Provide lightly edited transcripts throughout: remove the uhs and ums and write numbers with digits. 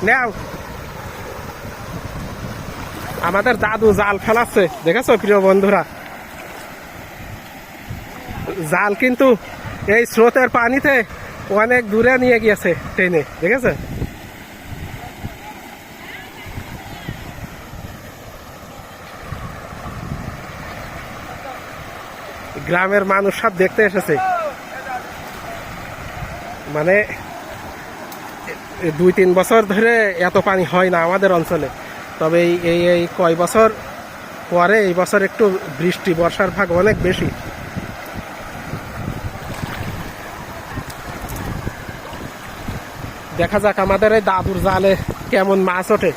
নাও। আমাদের দাদু জাল ফেলাচ্ছে, দেখেছো প্রিয় বন্ধুরা? জাল কিন্তু এই স্রোতের পানিতে অনেক দূরে নিয়ে গিয়েছে টেনে, দেখেছে? গ্রামের মানুষ সব দেখতে এসেছে। মানে 2-3 বছর ধরে এত পানি হয় না আমাদের অঞ্চলে, তবে এই কয় বছর পরে এই বছর একটু বৃষ্টি বর্ষার ভাগ অনেক বেশি। দেখা যাক আমাদের এই দাদুর জালে কেমন মাছ ওঠে।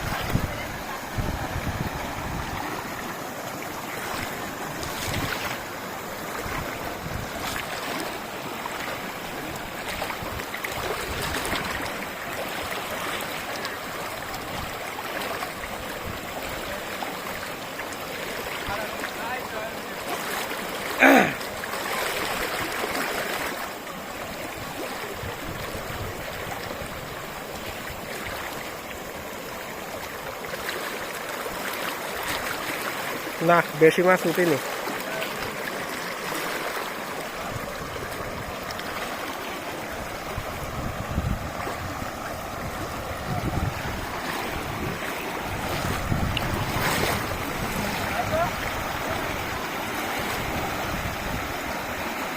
না, বেশি মাছ উঠেনি।